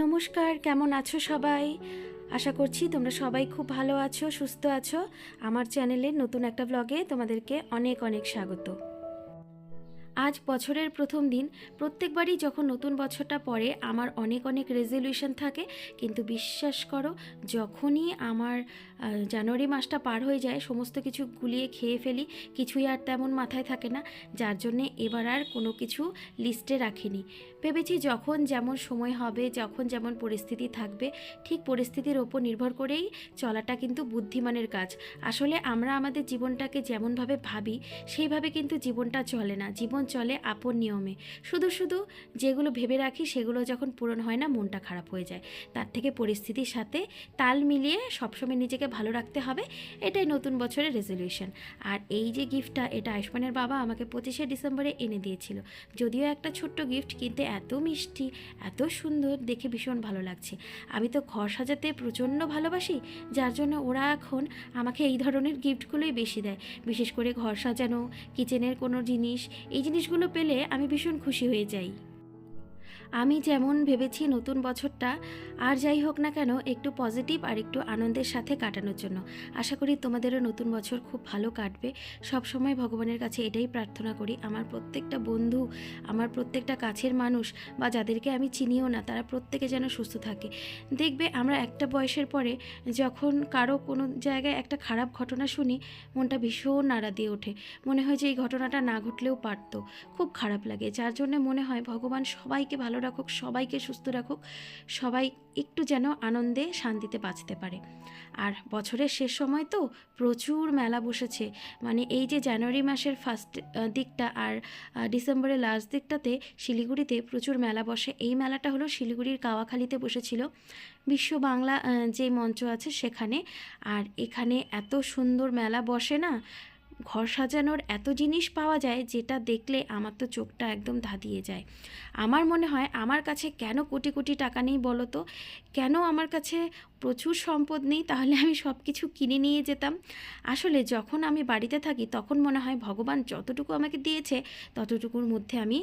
নমস্কার, কেমন আছো সবাই? আশা করছি তোমরা সবাই খুব ভালো আছো, সুস্থ আছো। আমার চ্যানেলের নতুন একটা ব্লগে তোমাদেরকে অনেক অনেক স্বাগত। আজ বছরের প্রথম দিন। প্রত্যেকবারই যখন নতুন বছরটা পড়ে আমার অনেক অনেক রেজলিউশন থাকে, কিন্তু বিশ্বাস করো, যখনই আমার জানুয়ারি মাসটা পার হয়ে যায় সমস্ত কিছু গুলিয়ে খেয়ে ফেলি, কিছুই আর তেমন মাথায় থাকে না। যার জন্যে এবার আর কোনো কিছু লিস্টে রাখিনি। ভেবেছি যখন যেমন সময় হবে, যখন যেমন পরিস্থিতি থাকবে, ঠিক পরিস্থিতির ওপর নির্ভর করেই চলাটা কিন্তু বুদ্ধিমানের কাজ। আসলে আমরা আমাদের জীবনটাকে যেমনভাবে ভাবি সেইভাবে কিন্তু জীবনটা চলে না। জীবন চলে আপন নিয়মে। শুধু শুধু যেগুলো ভেবে রাখি সেগুলো যখন পূরণ হয় না, মনটা খারাপ হয়ে যায়। তার থেকে পরিস্থিতির সাথে তাল মিলিয়ে সবসময় নিজেকে ভালো রাখতে হবে, এটাই নতুন বছরের রেজলিউশন। আর এই যে গিফটটা, এটা আয়ুষ্মানের বাবা আমাকে 25শে ডিসেম্বরে এনে দিয়েছিল। যদিও একটা ছোট্ট গিফট, কিন্তু এত মিষ্টি, এত সুন্দর, দেখে ভীষণ ভালো লাগছে। আমি তো ঘর সাজাতে প্রচণ্ড ভালোবাসি, যার জন্য ওরা এখন আমাকে এই ধরনের গিফটগুলোই বেশি দেয়। বিশেষ করে ঘর সাজানো, কিচেনের কোনো জিনিস, এই জিনিসগুলো পেলে আমি ভীষণ খুশি হয়ে যাই। আমি যেমন ভেবেছি নতুন বছরটা আর যাই হোক না কেন একটু পজিটিভ আর একটু আনন্দের সাথে কাটানোর জন্য। আশা করি তোমাদেরও নতুন বছর খুব ভালো কাটবে। সব সময় ভগবানের কাছে এটাই প্রার্থনা করি, আমার প্রত্যেকটা বন্ধু, আমার প্রত্যেকটা কাছের মানুষ বা যাদেরকে আমি চিনিও না, তারা প্রত্যেকে যেন সুস্থ থাকে। দেখবে আমরা একটা বয়সের পরে যখন কারো কোনো জায়গায় একটা খারাপ ঘটনা শুনি, মনটা ভীষণ নাড়া দিয়ে ওঠে। মনে হয় যে এই ঘটনাটা না ঘটলেও পারতো। খুব খারাপ লাগে, যার জন্য মনে হয় ভগবান সবাইকে ভালো রাখুক, সবাইকে সুস্থ রাখুক, সবাই একটু যেন আনন্দে শান্তিতে বাঁচতে পারে। আর বছরের শেষ সময় তো প্রচুর মেলা বসেছে। মানে এই যে জানুয়ারি মাসের ফার্স্ট দিকটা আর ডিসেম্বরের লাস্ট দিকটাতে শিলিগুড়িতে প্রচুর মেলা বসে। এই মেলাটা হলো শিলিগুড়ির কাওয়াখালীতে বসেছিল, বিশ্ব বাংলা যে মঞ্চ আছে সেখানে। আর এখানে এত সুন্দর মেলা বসে না, ঘর সাজানোর এত জিনিস পাওয়া যায় যেটা দেখলে আমার তো চোখটা একদম ধাঁধিয়ে যায়। আমার মনে হয় আমার কাছে কেন কোটি কোটি টাকা নেই বলো তো, কেন আমার কাছে প্রচুর সম্পদ নেই, তাহলে আমি সব কিছু কিনে নিয়ে যেতাম। আসলে যখন আমি বাড়িতে থাকি তখন মনে হয় ভগবান যতটুকু আমাকে দিয়েছে ততটুকুর মধ্যে আমি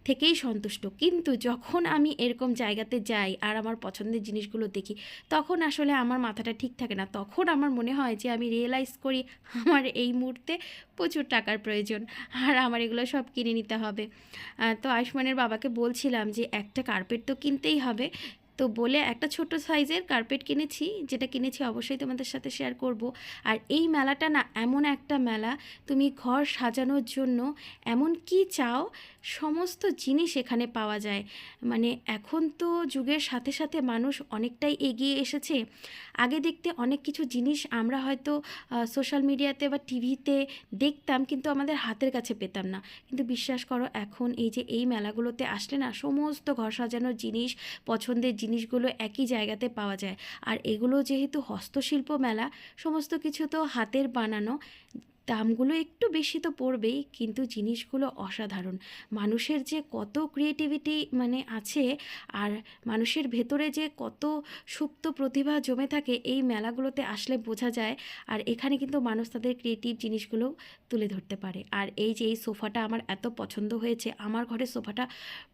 থেকেই সন্তুষ্ট। কিন্তু যখন আমি এরকম জায়গাতে যাই আর আমার পছন্দের জিনিসগুলো দেখি, তখন আসলে আমার মাথাটা ঠিক থাকে না। তখন আমার মনে হয় যে আমি রিয়েলাইজ করি আমার এই মুহূর্তে প্রচুর টাকার প্রয়োজন, আর আমার এগুলো সব কিনে নিতে হবে। তো আয়ুষ্মানের বাবাকে বলছিলাম যে একটা কার্পেট তো কিনতেই হবে, তো বলে একটা ছোট সাইজের কার্পেট কিনেছি। যেটা কিনেছি অবশ্যই তোমাদের সাথে শেয়ার করব। আর এই মেলাটা না এমন একটা মেলা, তুমি ঘর সাজানোর জন্য এমন কি চাও সমস্ত জিনিস এখানে পাওয়া যায়। মানে এখন তো যুগের সাথে সাথে মানুষ অনেকটাই এগিয়ে এসেছে। আগে দেখতে অনেক কিছু জিনিস আমরা হয়তো সোশ্যাল মিডিয়াতে বা টিভিতে দেখতাম, কিন্তু আমাদের হাতের কাছে পেতাম না। কিন্তু বিশ্বাস করো, এখন এই যে এই মেলাগুলোতে আসলে না, সমস্ত ঘর সাজানোর জিনিস, পছন্দের জিনিসগুলো একই জায়গাতে পাওয়া যায়। আর এগুলো যেহেতু হস্তশিল্প মেলা, সমস্ত কিছু তো হাতের বানানো, দামগুলো একটু বেশি তো পড়বেই, কিন্তু জিনিসগুলো অসাধারণ। মানুষের যে কত ক্রিয়েটিভিটি মানে আছে, আর মানুষের ভেতরে যে কত সুপ্ত প্রতিভা জমে থাকে, এই মেলাগুলোতে আসলে বোঝা যায়। আর এখানে কিন্তু মানুষ তাদের ক্রিয়েটিভ জিনিসগুলো তুলে ধরতে পারে। আর এই যে এই সোফাটা আমার এত পছন্দ হয়েছে, আমার ঘরের সোফাটা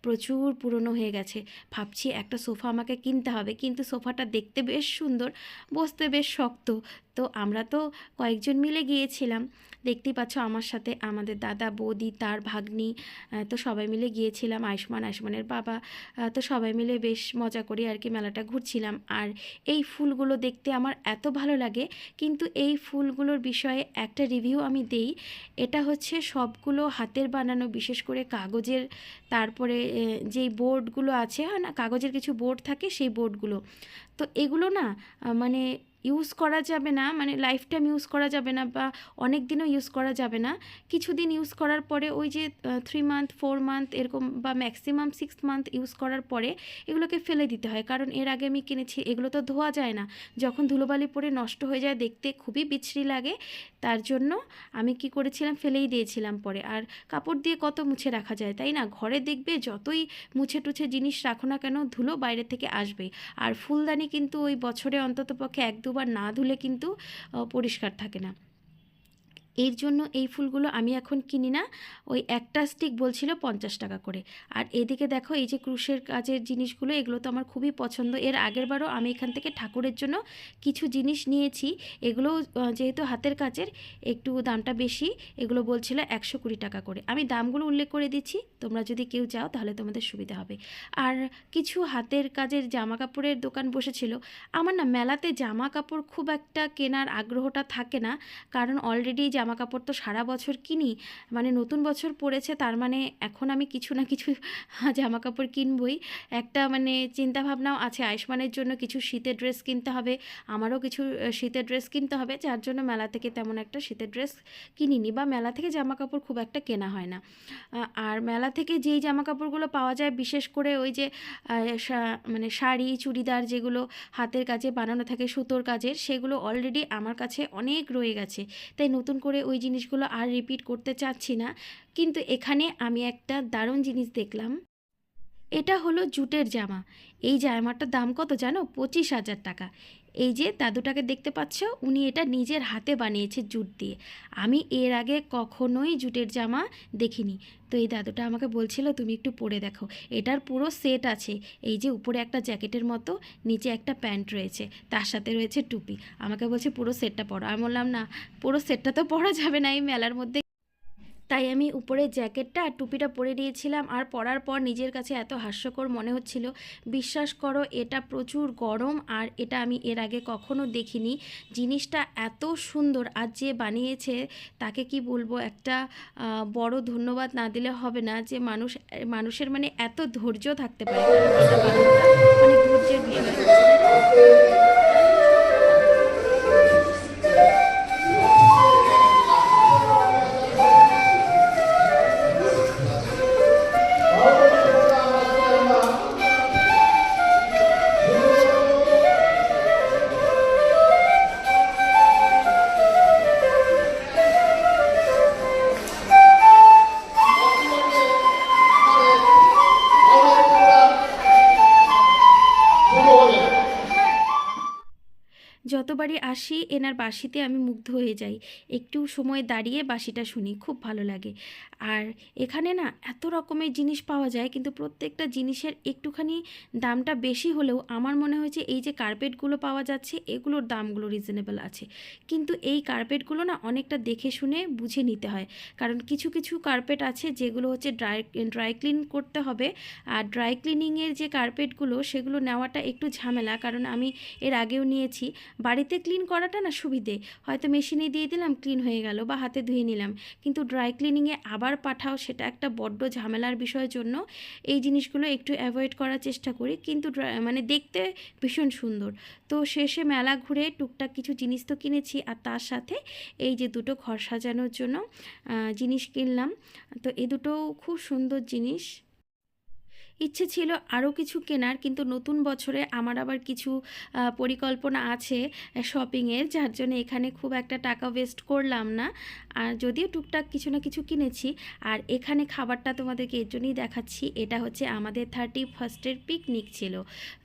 প্রচুর পুরনো হয়ে গেছে। ভাবছি একটা সোফা আমাকে কিনতে হবে, কিন্তু সোফাটা দেখতে বেশ সুন্দর, বসতে বেশ শক্ত। তো আমরা তো কয়েকজন মিলে গিয়েছিলাম, দেখতেই পাচ্ছ আমার সাথে আমাদের দাদা, বৌদি, তার ভাগ্নি, তো সবাই মিলে গিয়েছিলাম, আয়ুষ্মানের বাবা। তো সবাই মিলে বেশ মজা করে আর কি মেলাটা ঘুরছিলাম। আর এই ফুলগুলো দেখতে আমার এত ভালো লাগে, কিন্তু এই ফুলগুলোর বিষয়ে একটা রিভিউ আমি দেই। এটা হচ্ছে সবগুলো হাতের বানানো, বিশেষ করে কাগজের। তারপরে যেই বোর্ডগুলো আছে, হয় না, কাগজের কিছু বোর্ড থাকে, সেই বোর্ডগুলো তো এগুলো না মানে ইউজ করা যাবে না, মানে লাইফ টাইম ইউজ করা যাবে না, বা অনেক দিনও ইউজ করা যাবে না। কিছুদিন ইউজ করার পরে ওই যে 3 মান্থ 4 মান্থ এরকম, বা ম্যাক্সিমাম 6 মান্থ ইউজ করার পরে এগুলোকে ফেলে দিতে হয়। কারণ এর আগে আমি কিনেছি, এগুলো তো ধোয়া যায় না, যখন ধুলোবালি পরে নষ্ট হয়ে যায়, দেখতে খুবই বিশ্রী লাগে। তার জন্য আমি কি করেছিলাম, ফেলেই দিয়েছিলাম পরে। আর কাপড় দিয়ে কত মুছে রাখা যায়, তাই না? ঘরে দেখবে যতই মুছে টুছে জিনিস রাখো না কেন, ধুলো বাইরে থেকে আসবেই। আর ফুলদানি কিন্তু ওই বছরে অন্ততপক্ষে 1-2 বার না ধুলে কিন্তু পরিষ্কার থাকে না। এর জন্য এই ফুলগুলো আমি এখন কিনি না। ওই একটা স্টিক বলছিল 50 টাকা করে। আর এদিকে দেখো এই যে ক্রুশের কাজের জিনিসগুলো, এগুলো তো আমার খুবই পছন্দ। এর আগেরবারও আমি এখান থেকে ঠাকুরের জন্য কিছু জিনিস নিয়েছি। এগুলো যেহেতু হাতের কাজের একটু দামটা বেশি, এগুলো বলছিল 120 টাকা করে। আমি দামগুলো উল্লেখ করে দিচ্ছি, তোমরা যদি কেউ যাও তাহলে তোমাদের সুবিধা হবে। আর কিছু হাতের কাজের জামা কাপড়ের দোকান বসেছিল। আমার না মেলাতে জামা কাপড় খুব একটা কেনার আগ্রহটা থাকে না, কারণ অলরেডি জামা কাপড় তো সারা বছর কিনি। মানে নতুন বছর পড়েছে, তার মানে এখন আমি কিছু না কিছু জামা কাপড় কিনবই। একটা মানে চিন্তাভাবনাও আছে, আয়ুষ্মানের জন্য কিছু শীতের ড্রেস কিনতে হবে, আমারও কিছু শীতের ড্রেস কিনতে হবে, যার জন্য মেলা থেকে তেমন একটা শীতের ড্রেস কিনিনি, বা মেলা থেকে জামা কাপড় খুব একটা কেনা হয় না। আর মেলা থেকে যেই জামা কাপড়গুলো পাওয়া যায়, বিশেষ করে ওই যে মানে শাড়ি চুড়িদার যেগুলো হাতের কাজে বানানো থাকে সুতোর কাজের, সেগুলো অলরেডি আমার কাছে অনেক রয়ে গেছে। তাই নতুন করে ওই জিনিসগুলো আর রিপিট করতে চাচ্ছি না। কিন্তু এখানে আমি একটা দারুণ জিনিস দেখলাম। এটা হলো জুটের জামা। এই জামাটার দাম কত জানো? 25,000 টাকা। এই যে দাদুটাকে দেখতে পাচ্ছ, উনি এটা নিজের হাতে বানিয়েছে জুট দিয়ে। আমি এর আগে কখনোই জুটের জামা দেখিনি। তো এই দাদুটা আমাকে বলছিল তুমি একটু পরে দেখো। এটার পুরো সেট আছে। এই যে উপরে একটা জ্যাকেটের মতো, নিচে একটা প্যান্ট রয়েছে, তার সাথে রয়েছে টুপি। আমাকে বলছে পুরো সেটটা পরো। আমি বললাম না, পুরো সেটটা তো পরা যাবে না এই মেলার মধ্যে। তাই আমি উপরে জ্যাকেটটা আর টুপিটা পরে নিয়েছিলাম। আর পরার পর নিজের কাছে এত হাস্যকর মনে হচ্ছিল, বিশ্বাস করো এটা প্রচুর গরম, আর এটা আমি এর আগে কখনো দেখিনি। জিনিসটা এত সুন্দর, আর যে বানিয়েছে তাকে কি বলবো, একটা বড় ধন্যবাদ না দিলে হবে না, যে মানুষের মানে এত ধৈর্য থাকতে পারে, কারণ এটা বানানোটা মানে ধৈর্যের বিষয়। যতবারই আসি এনার বাঁশিতে আমি মুগ্ধ হয়ে যাই। একটু সময় দাঁড়িয়ে বাঁশিটা শুনি, খুব ভালো লাগে। আর এখানে না এত রকমের জিনিস পাওয়া যায়, কিন্তু প্রত্যেকটা জিনিসের একটুখানি দামটা বেশি হলেও আমার মনে হয়েছে এই যে কার্পেটগুলো পাওয়া যাচ্ছে, এগুলোর দামগুলো রিজনেবল আছে। কিন্তু এই কার্পেটগুলো না অনেকটা দেখে শুনে বুঝে নিতে হয়, কারণ কিছু কিছু কার্পেট আছে যেগুলো হচ্ছে ড্রাই ক্লিন করতে হবে। আর ড্রাই ক্লিনিংয়ের যে কার্পেটগুলো, সেগুলো নেওয়াটা একটু ঝামেলা, কারণ আমি এর আগেও নিয়েছি। বাড়িতে ক্লিন করাটা না সুবিধে, হয়তো মেশিনে দিয়ে দিলাম, ক্লিন হয়ে গেল, বা হাতে ধুয়ে নিলাম। কিন্তু ড্রাই ক্লিনিংয়ে আবার পাঠাও, সেটা একটা বড্ড ঝামেলার বিষয়ের জন্য এই জিনিসগুলো একটু অ্যাভয়েড করার চেষ্টা করি। কিন্তু মানে দেখতে ভীষণ সুন্দর। তো শেষে মেলা ঘুরে টুকটাক কিছু জিনিস তো কিনেছি, আর তার সাথে এই যে দুটো ঘর সাজানোর জন্য জিনিস কিনলাম। তো এই দুটোও খুব সুন্দর জিনিস। ইচ্ছে ছিল আরও কিছু কেনার, কিন্তু নতুন বছরে আমার আবার কিছু পরিকল্পনা আছে শপিংয়ের, যার জন্য এখানে খুব একটা টাকা ওয়েস্ট করলাম না। আর যদিও টুকটাক কিছু না কিছু কিনেছি। আর এখানে খাবারটা তোমাদেরকে এর জন্যই দেখাচ্ছি, এটা হচ্ছে আমাদের 31st পিকনিক ছিল।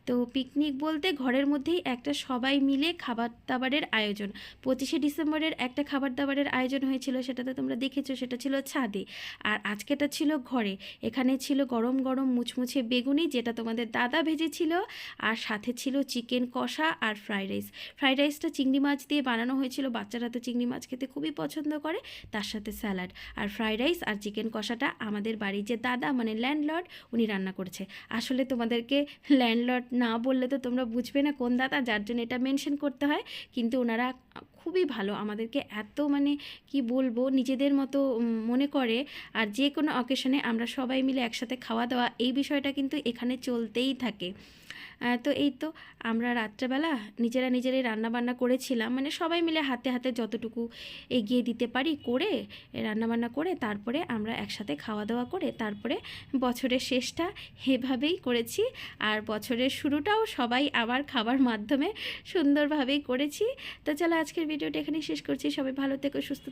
তো পিকনিক বলতে ঘরের মধ্যেই একটা সবাই মিলে খাবার দাবারের আয়োজন। 25শে ডিসেম্বরের একটা খাবার দাবারের আয়োজন হয়েছিল, সেটা তো তোমরা দেখেছো, সেটা ছিল ছাদে। আর আজকেটা ছিল ঘরে। এখানে ছিল গরম গরম মুচমুচে বেগুনি, যেটা তোমাদের দাদা ভেজেছিল, আর সাথে ছিল চিকেন কষা আর ফ্রাইড রাইস। ফ্রাইড রাইসটা চিংড়ি মাছ দিয়ে বানানো হয়েছিল, বাচ্চারা তো চিংড়ি মাছ খেতে খুবই পছন্দ করে, তার সাথে স্যালাড। আর ফ্রাইড রাইস আর চিকেন কষাটা আমাদের বাড়ির যে দাদা মানে ল্যান্ডলর্ড, উনি রান্না করেছে। আসলে তোমাদেরকে ল্যান্ডলর্ড না বললে তো তোমরা বুঝবে না কোন দাদা, যার জন্য এটা মেনশন করতে হয়। কিন্তু ওনারা খুবই ভালো, আমাদেরকে এত মানে কি বলবো, নিজেদের মতো মনে করে। আর যে কোনো অকেশনে আমরা সবাই মিলে একসাথে খাওয়া দাওয়া, এই বিষয়টা কিন্তু এখানে চলতেই থাকে। তো এই তো আমরা রাত্রেবেলা নিজেরাই রান্নাবান্না করেছিলাম, মানে সবাই মিলে হাতে হাতে যতটুকু এগিয়ে দিতে পারি করে রান্নাবান্না করে, তারপরে আমরা একসাথে খাওয়া দাওয়া করে তারপরে বছরের শেষটা এভাবেই করেছি। আর বছরের শুরুটাও সবাই আবার খাবার মাধ্যমে সুন্দরভাবেই করেছি। তো চলো আজকের ভিডিওটা এখানেই শেষ করছি। সবাই ভালো থেকো, সুস্থ থেকো।